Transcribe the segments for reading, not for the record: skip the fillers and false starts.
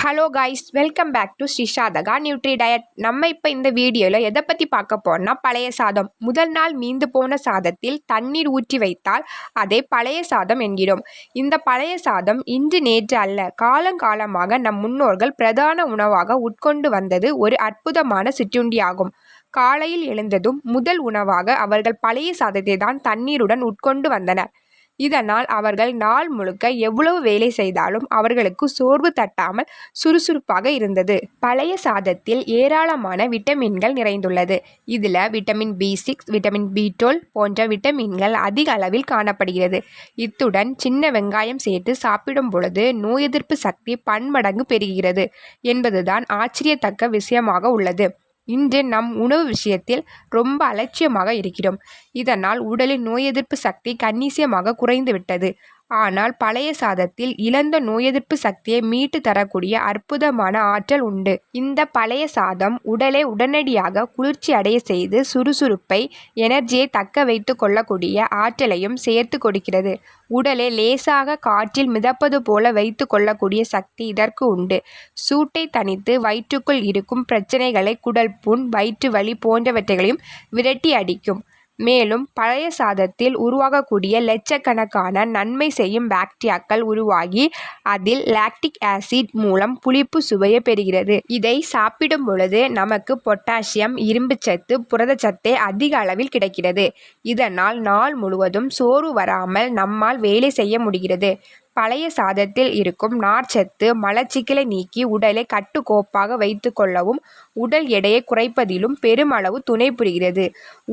Hello guys, welcome back to Srishataka nutri diet. நம்ம இப்போ இந்த வீடியோவில் எதை பற்றி பார்க்க போறோம்னா பழைய சாதம். முதல் நாள் மீந்து போன சாதத்தில் தண்ணீர் ஊற்றி வைத்தால் அதை பழைய சாதம் என்கிறோம். இந்த பழைய சாதம் இன்று நேற்று அல்ல, காலங்காலமாக நம் முன்னோர்கள் பிரதான உணவாக உட்கொண்டு வந்தது ஒரு அற்புதமான சிற்றுண்டியாகும். காலையில் எழுந்ததும் முதல் உணவாக அவர்கள் பழைய சாதத்தை தான் தண்ணீருடன் உட்கொண்டு வந்தனர். இதனால் அவர்கள் நாள் முழுக்க எவ்வளவு வேலை செய்தாலும் அவர்களுக்கு சோர்வு தட்டாமல் சுறுசுறுப்பாக இருந்தது. பழைய சாதத்தில் ஏராளமான விட்டமின்கள் நிறைந்துள்ளது. இதில் விட்டமின் B6, விட்டமின் B12 போன்ற விட்டமின்கள் அதிக அளவில் காணப்படுகிறது. இத்துடன் சின்ன வெங்காயம் சேர்த்து சாப்பிடும் பொழுது நோய் எதிர்ப்பு சக்தி பன்மடங்கு பெறுகிறது என்பதுதான் ஆச்சரியத்தக்க விஷயமாக உள்ளது. இன்று நம் உணவு விஷயத்தில் ரொம்ப அலட்சியமாக இருக்கிறோம். இதனால் உடலின் நோய் எதிர்ப்பு சக்தி கணிசமாக குறைந்துவிட்டது. ஆனால் பழைய சாதத்தில் இழந்த நோய் எதிர்ப்பு சக்தியை மீட்டு தரக்கூடிய அற்புதமான ஆற்றல் உண்டு. இந்த பழைய சாதம் உடலை உடனடியாக குளிர்ச்சி அடைய செய்து சுறுசுறுப்பை, எனர்ஜியை தக்க வைத்து கொள்ளக்கூடிய ஆற்றலையும் சேர்த்து கொடுக்கிறது. உடலை லேசாக காற்றில் மிதப்பது போல வைத்து கொள்ளக்கூடிய சக்தி இதற்கு உண்டு. சூட்டை தணித்து வயிற்றுக்குள் இருக்கும் பிரச்சனைகளை, குடல் புண், வயிற்று வலி போன்றவற்றைகளையும் விரட்டி அடிக்கும். மேலும் பழைய சாதத்தில் உருவாகக்கூடிய லட்சக்கணக்கான நன்மை செய்யும் பாக்டீரியாக்கள் உருவாகி அதில் லாக்டிக் ஆசிட் மூலம் புளிப்பு சுவையை பெறுகிறது. இதை சாப்பிடும் பொழுது நமக்கு பொட்டாசியம், இரும்புச்சத்து, புரதச்சத்து அதிக அளவில் கிடைக்கிறது. இதனால் நாள் முழுவதும் சோர்வு வராமல் நம்மால் வேலை செய்ய முடிகிறது. பழைய சாதத்தில் இருக்கும் நார்ச்சத்து மலச்சிக்கலை நீக்கி உடலை கட்டுக்கோப்பாக வைத்து கொள்ளவும் உடல் எடையை குறைப்பதிலும் பெருமளவு துணை புரிகிறது.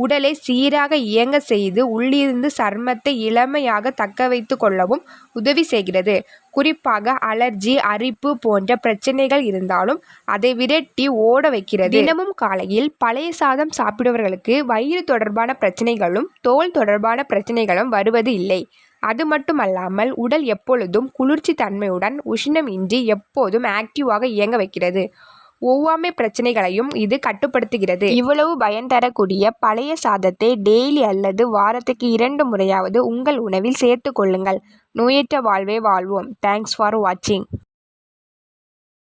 உடலை சீராக இயங்க செய்து உள்ளிருந்து சர்மத்தை இளமையாக தக்க வைத்து கொள்ளவும் உதவி செய்கிறது. குறிப்பாக அலர்ஜி, அரிப்பு போன்ற பிரச்சனைகள் இருந்தாலும் அதை விரட்டி ஓட வைக்கிறது. தினமும் காலையில் பழைய சாதம் சாப்பிடுபவர்களுக்கு வயிறு தொடர்பான பிரச்சனைகளும் தோல் தொடர்பான பிரச்சனைகளும் வருவது இல்லை. அது மட்டுமல்லாமல் உடல் எப்பொழுதும் குளிர்ச்சி தன்மையுடன் உஷ்ணம் இன்றி எப்போதும் ஆக்டிவாக இயங்க வைக்கிறது. ஒவ்வாமை பிரச்சனைகளையும் இது கட்டுப்படுத்துகிறது. இவ்வளவு பயன் தரக்கூடிய பழைய சாதத்தை டெய்லி அல்லது வாரத்துக்கு 2 முறையாவது உங்கள் உணவில் சேர்த்து கொள்ளுங்கள். நோயற்ற வாழ்வை வாழ்வோம். தேங்க்ஸ் ஃபார் வாட்சிங்.